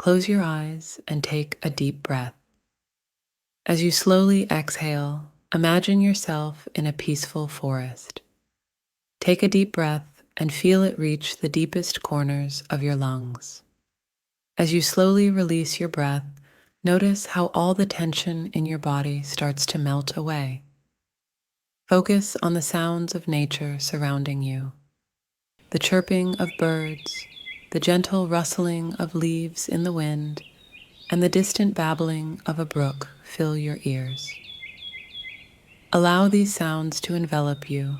close your eyes and take a deep breath. As you slowly exhale, imagine yourself in a peaceful forest. Take a deep breath and feel it reach the deepest corners of your lungs. As you slowly release your breath, notice how all the tension in your body starts to melt away. Focus on the sounds of nature surrounding you. The chirping of birds, the gentle rustling of leaves in the wind, and the distant babbling of a brook fill your ears. Allow these sounds to envelop you,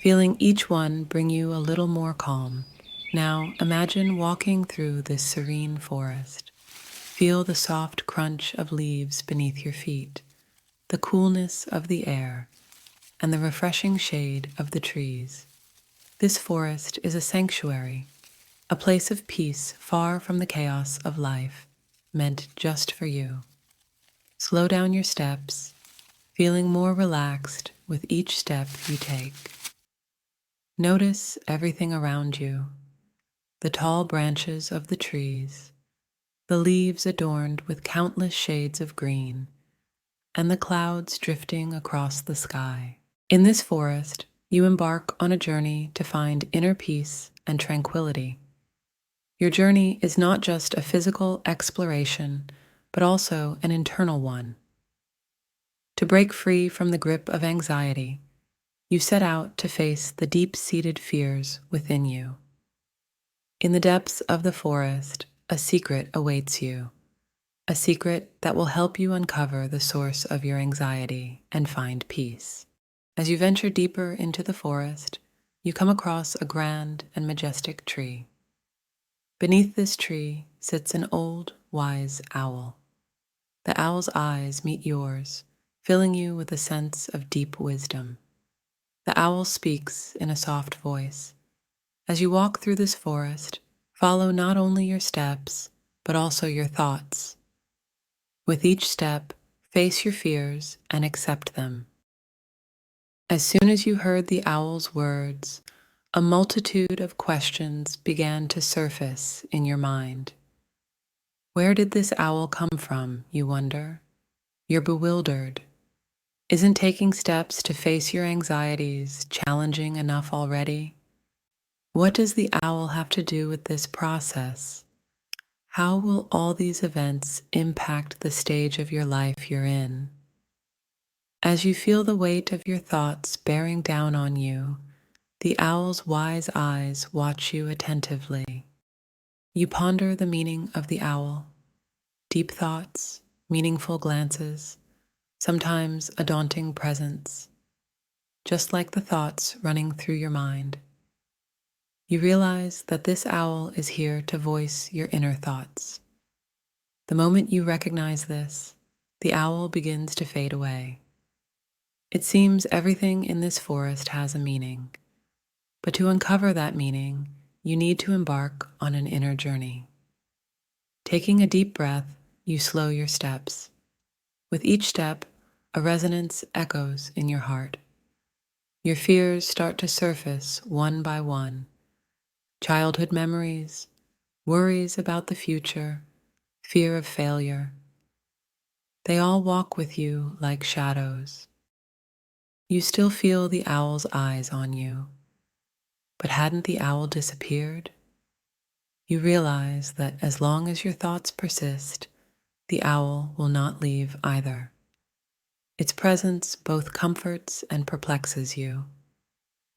feeling each one bring you a little more calm. Now imagine walking through this serene forest. Feel the soft crunch of leaves beneath your feet, the coolness of the air, and the refreshing shade of the trees. This forest is a sanctuary, a place of peace far from the chaos of life, meant just for you. Slow down your steps, feeling more relaxed with each step you take. Notice everything around you, the tall branches of the trees, the leaves adorned with countless shades of green, and the clouds drifting across the sky. In this forest, you embark on a journey to find inner peace and tranquility. Your journey is not just a physical exploration, but also an internal one. To break free from the grip of anxiety, you set out to face the deep-seated fears within you. In the depths of the forest, a secret awaits you, a secret that will help you uncover the source of your anxiety and find peace. As you venture deeper into the forest, you come across a grand and majestic tree. Beneath this tree sits an old, wise owl. The owl's eyes meet yours, filling you with a sense of deep wisdom. The owl speaks in a soft voice. As you walk through this forest, follow not only your steps, but also your thoughts. With each step, face your fears and accept them. As soon as you heard the owl's words, a multitude of questions began to surface in your mind. Where did this owl come from, you wonder? You're bewildered. Isn't taking steps to face your anxieties challenging enough already? What does the owl have to do with this process? How will all these events impact the stage of your life you're in? As you feel the weight of your thoughts bearing down on you, the owl's wise eyes watch you attentively. You ponder the meaning of the owl, deep thoughts, meaningful glances, sometimes a daunting presence, just like the thoughts running through your mind. You realize that this owl is here to voice your inner thoughts. The moment you recognize this, the owl begins to fade away. It seems everything in this forest has a meaning, but to uncover that meaning, you need to embark on an inner journey. Taking a deep breath, you slow your steps. With each step, a resonance echoes in your heart. Your fears start to surface one by one. Childhood memories, worries about the future, fear of failure. They all walk with you like shadows. You still feel the owl's eyes on you, but hadn't the owl disappeared? You realize that as long as your thoughts persist, the owl will not leave either. Its presence both comforts and perplexes you.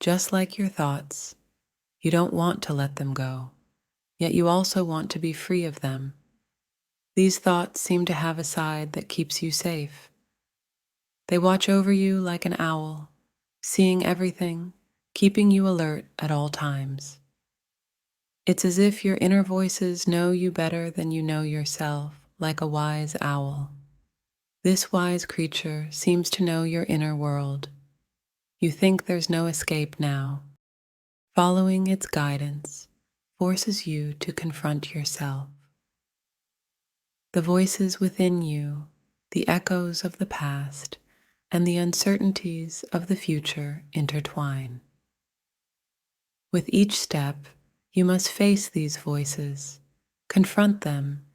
Just like your thoughts, you don't want to let them go, yet you also want to be free of them. These thoughts seem to have a side that keeps you safe. They watch over you like an owl, seeing everything, keeping you alert at all times. It's as if your inner voices know you better than you know yourself, like a wise owl. This wise creature seems to know your inner world. You think there's no escape now. Following its guidance forces you to confront yourself. The voices within you, the echoes of the past, and the uncertainties of the future intertwine. With each step, you must face these voices, confront them,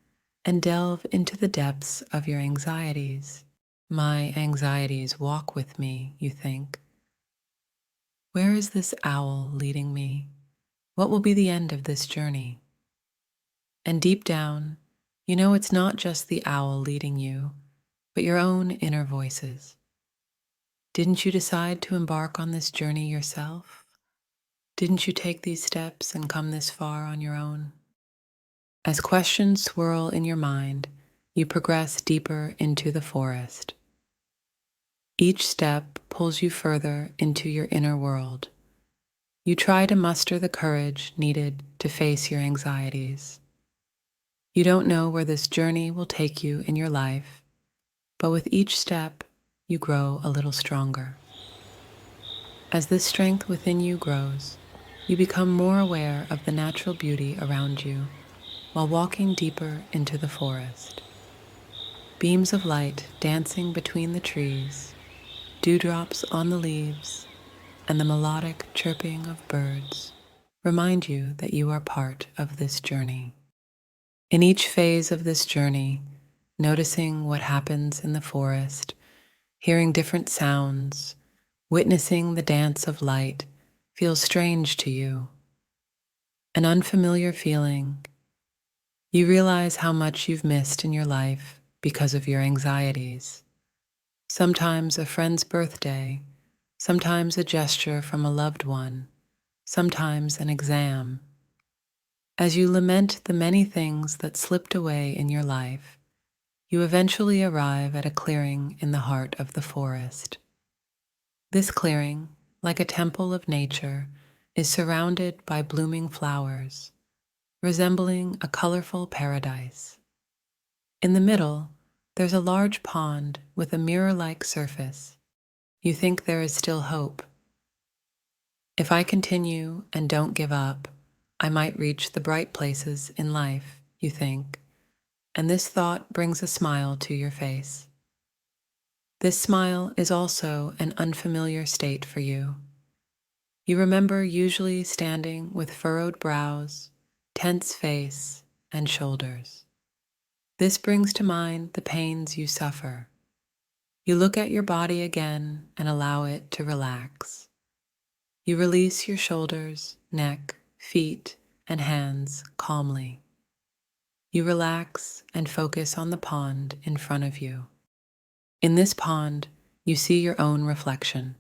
and delve into the depths of your anxieties. My anxieties walk with me, you think. Where is this owl leading me? What will be the end of this journey? And deep down, you know it's not just the owl leading you, but your own inner voices. Didn't you decide to embark on this journey yourself? Didn't you take these steps and come this far on your own? As questions swirl in your mind, you progress deeper into the forest. Each step pulls you further into your inner world. You try to muster the courage needed to face your anxieties. You don't know where this journey will take you in your life, but with each step, you grow a little stronger. As this strength within you grows, you become more aware of the natural beauty around you while walking deeper into the forest. Beams of light dancing between the trees, dewdrops on the leaves, and the melodic chirping of birds remind you that you are part of this journey. In each phase of this journey, noticing what happens in the forest, hearing different sounds, witnessing the dance of light feels strange to you. An unfamiliar feeling. You realize how much you've missed in your life because of your anxieties. Sometimes a friend's birthday, sometimes a gesture from a loved one, sometimes an exam. As you lament the many things that slipped away in your life, you eventually arrive at a clearing in the heart of the forest. This clearing, like a temple of nature, is surrounded by blooming flowers, resembling a colorful paradise. In the middle, there's a large pond with a mirror-like surface. You think there is still hope. If I continue and don't give up, I might reach the bright places in life, you think, and this thought brings a smile to your face. This smile is also an unfamiliar state for you. You remember usually standing with furrowed brows, tense face, and shoulders. This brings to mind the pains you suffer. You look at your body again and allow it to relax. You release your shoulders, neck, feet, and hands calmly. You relax and focus on the pond in front of you. In this pond, you see your own reflection.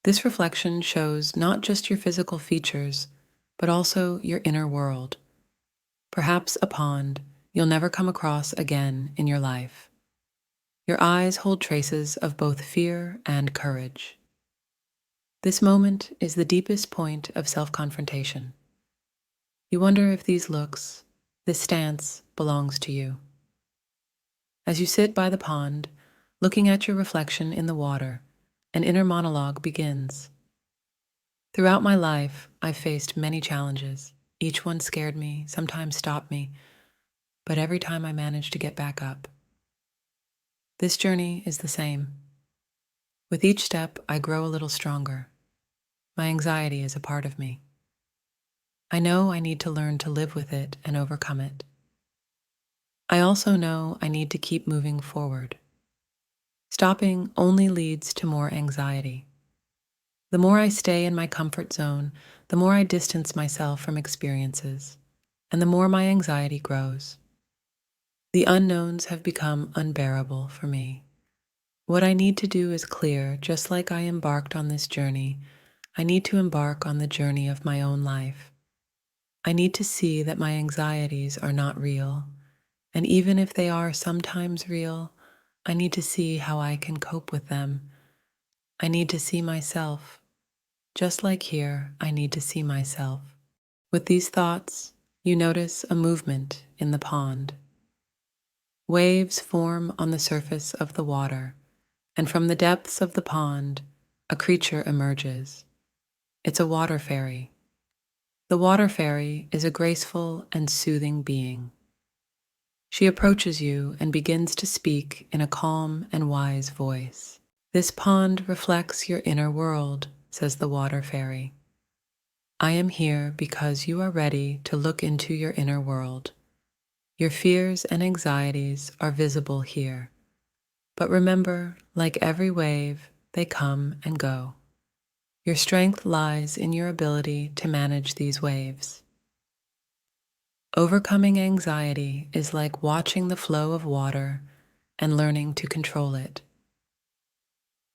This reflection shows not just your physical features, but also your inner world. Perhaps a pond you'll never come across again in your life. Your eyes hold traces of both fear and courage. This moment is the deepest point of self-confrontation. You wonder if these looks, this stance, belongs to you. As you sit by the pond, looking at your reflection in the water, an inner monologue begins. Throughout my life, I've faced many challenges. Each one scared me, sometimes stopped me, but every time I managed to get back up. This journey is the same. With each step, I grow a little stronger. My anxiety is a part of me. I know I need to learn to live with it and overcome it. I also know I need to keep moving forward. Stopping only leads to more anxiety. The more I stay in my comfort zone, the more I distance myself from experiences, and the more my anxiety grows. The unknowns have become unbearable for me. What I need to do is clear. Just like I embarked on this journey, I need to embark on the journey of my own life. I need to see that my anxieties are not real, and even if they are sometimes real, I need to see how I can cope with them. I need to see myself. Just like here, I need to see myself. With these thoughts, you notice a movement in the pond. Waves form on the surface of the water, and from the depths of the pond, a creature emerges. It's a water fairy. The water fairy is a graceful and soothing being. She approaches you and begins to speak in a calm and wise voice. "This pond reflects your inner world," says the water fairy. "I am here because you are ready to look into your inner world. Your fears and anxieties are visible here. But remember, like every wave, they come and go. Your strength lies in your ability to manage these waves. Overcoming anxiety is like watching the flow of water and learning to control it.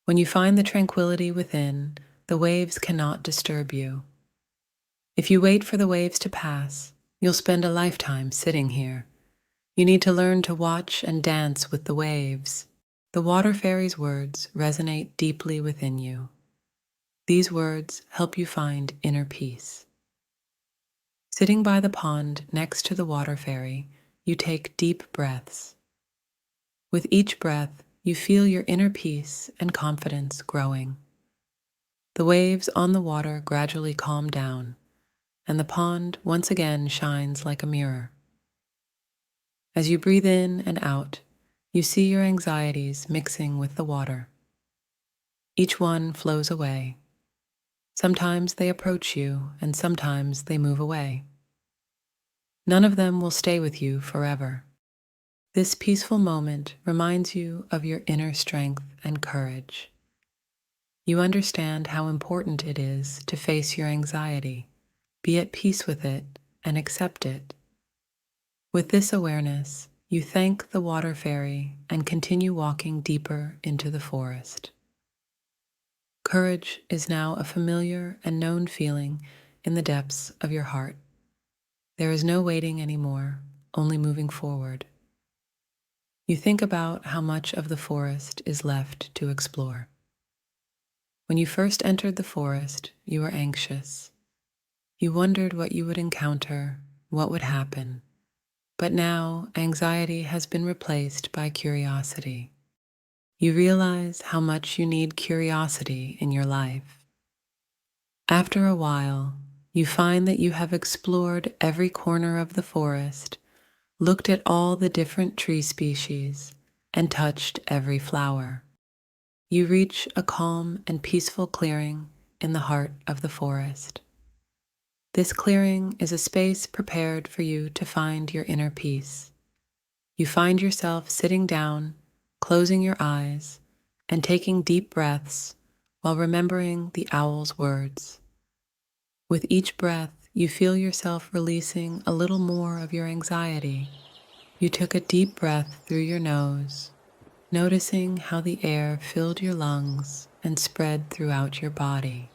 When you find the tranquility within, the waves cannot disturb you. If you wait for the waves to pass, you'll spend a lifetime sitting here. You need to learn to watch and dance with the waves. The water fairy's words resonate deeply within you. These words help you find inner peace. Sitting by the pond next to the water fairy, you take deep breaths. With each breath, you feel your inner peace and confidence growing. The waves on the water gradually calm down, and the pond once again shines like a mirror. As you breathe in and out, you see your anxieties mixing with the water. Each one flows away. Sometimes they approach you, and sometimes they move away. None of them will stay with you forever. This peaceful moment reminds you of your inner strength and courage. You understand how important it is to face your anxiety, be at peace with it, and accept it. With this awareness, you thank the water fairy and continue walking deeper into the forest. Courage is now a familiar and known feeling in the depths of your heart. There is no waiting anymore, only moving forward. You think about how much of the forest is left to explore. When you first entered the forest, you were anxious. You wondered what you would encounter, what would happen. But now, anxiety has been replaced by curiosity. You realize how much you need curiosity in your life. After a while, you find that you have explored every corner of the forest, looked at all the different tree species, and touched every flower. You reach a calm and peaceful clearing in the heart of the forest. This clearing is a space prepared for you to find your inner peace. You find yourself sitting down, closing your eyes, and taking deep breaths while remembering the owl's words. With each breath, you feel yourself releasing a little more of your anxiety. You took a deep breath through your nose, noticing how the air filled your lungs and spread throughout your body.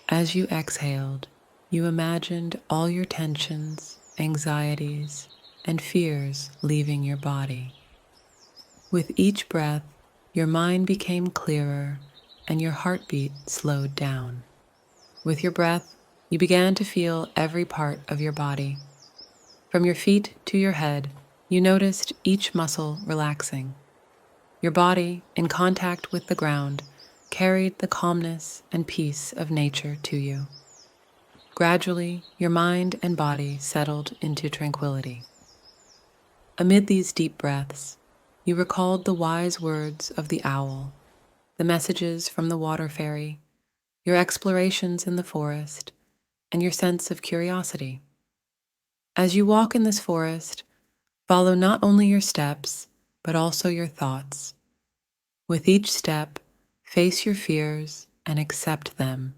As you exhaled, you imagined all your tensions, anxieties, and fears leaving your body. With each breath, your mind became clearer and your heartbeat slowed down. With your breath, you began to feel every part of your body. From your feet to your head, you noticed each muscle relaxing. Your body, in contact with the ground, carried the calmness and peace of nature to you. Gradually, your mind and body settled into tranquility. Amid these deep breaths, you recalled the wise words of the owl, the messages from the water fairy, your explorations in the forest, and your sense of curiosity. As you walk in this forest, follow not only your steps, but also your thoughts. With each step, face your fears and accept them.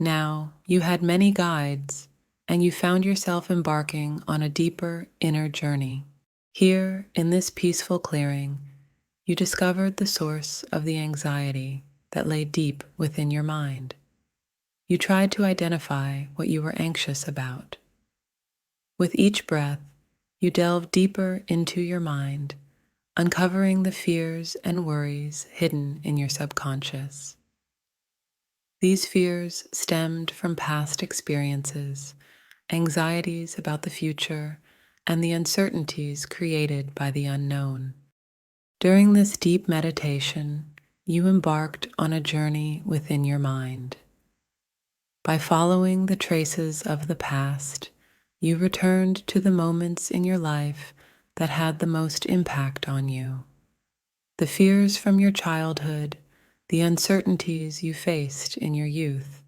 Now, you had many guides, and you found yourself embarking on a deeper inner journey. Here, in this peaceful clearing, you discovered the source of the anxiety that lay deep within your mind. You tried to identify what you were anxious about. With each breath, you delved deeper into your mind, uncovering the fears and worries hidden in your subconscious. These fears stemmed from past experiences, anxieties about the future, and the uncertainties created by the unknown. During this deep meditation, you embarked on a journey within your mind. By following the traces of the past, you returned to the moments in your life that had the most impact on you. The fears from your childhood, the uncertainties you faced in your youth,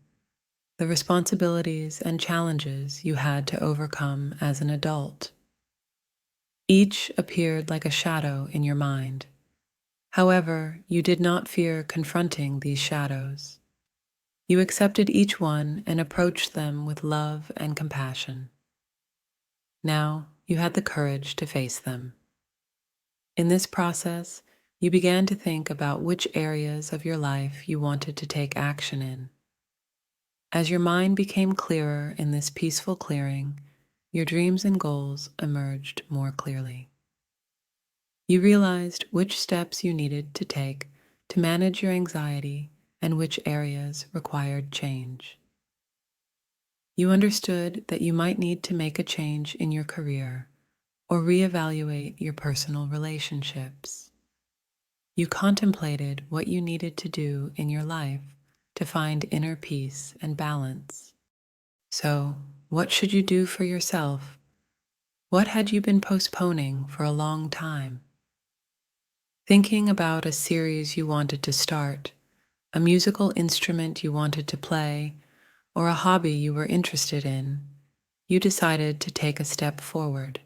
the responsibilities and challenges you had to overcome as an adult. Each appeared like a shadow in your mind. However, you did not fear confronting these shadows. You accepted each one and approached them with love and compassion. Now you had the courage to face them. In this process, you began to think about which areas of your life you wanted to take action in. As your mind became clearer in this peaceful clearing, your dreams and goals emerged more clearly. You realized which steps you needed to take to manage your anxiety and which areas required change. You understood that you might need to make a change in your career or reevaluate your personal relationships. You contemplated what you needed to do in your life to find inner peace and balance. So, what should you do for yourself? What had you been postponing for a long time? Thinking about a series you wanted to start, a musical instrument you wanted to play, or a hobby you were interested in, you decided to take a step forward.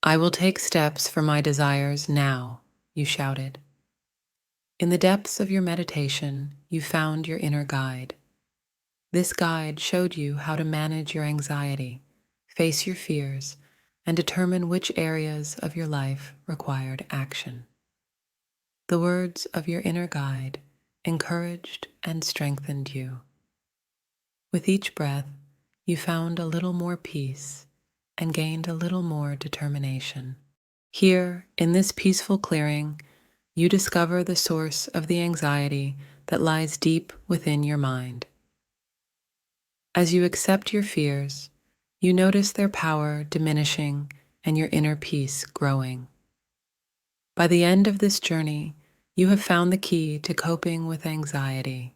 "I will take steps for my desires now," you shouted. In the depths of your meditation, you found your inner guide. This guide showed you how to manage your anxiety, face your fears, and determine which areas of your life required action. The words of your inner guide encouraged and strengthened you. With each breath, you found a little more peace and gained a little more determination. Here, in this peaceful clearing, you discover the source of the anxiety that lies deep within your mind. As you accept your fears, you notice their power diminishing and your inner peace growing. By the end of this journey, you have found the key to coping with anxiety.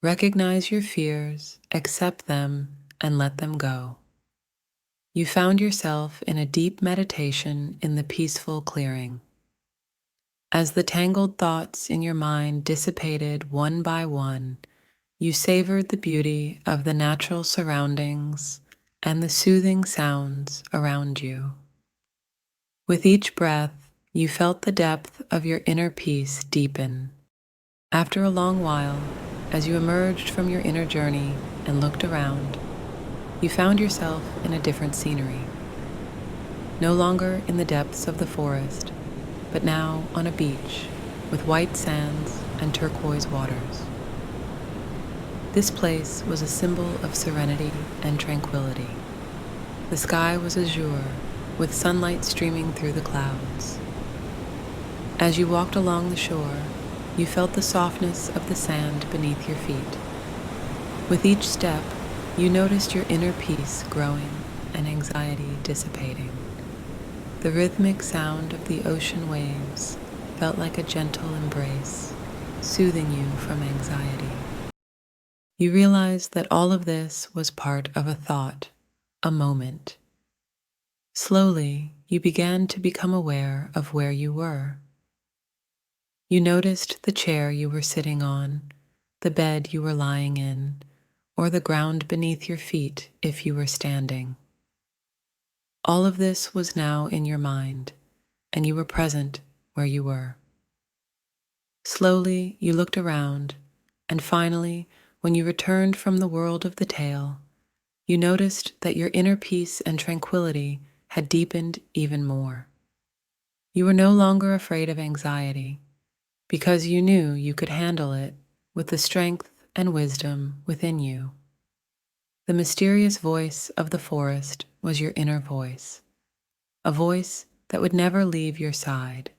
Recognize your fears, accept them, and let them go. You found yourself in a deep meditation in the peaceful clearing. As the tangled thoughts in your mind dissipated one by one, you savored the beauty of the natural surroundings and the soothing sounds around you. With each breath, you felt the depth of your inner peace deepen. After a long while, as you emerged from your inner journey and looked around, you found yourself in a different scenery. No longer in the depths of the forest, but now on a beach with white sands and turquoise waters. This place was a symbol of serenity and tranquility. The sky was azure, with sunlight streaming through the clouds. As you walked along the shore, you felt the softness of the sand beneath your feet. With each step, you noticed your inner peace growing and anxiety dissipating. The rhythmic sound of the ocean waves felt like a gentle embrace, soothing you from anxiety. You realized that all of this was part of a thought, a moment. Slowly, you began to become aware of where you were. You noticed the chair you were sitting on, the bed you were lying in, or the ground beneath your feet if you were standing. All of this was now in your mind, and you were present where you were. Slowly, you looked around, and finally, when you returned from the world of the tale, you noticed that your inner peace and tranquility had deepened even more. You were no longer afraid of anxiety, because you knew you could handle it with the strength and wisdom within you. The mysterious voice of the forest was your inner voice, a voice that would never leave your side,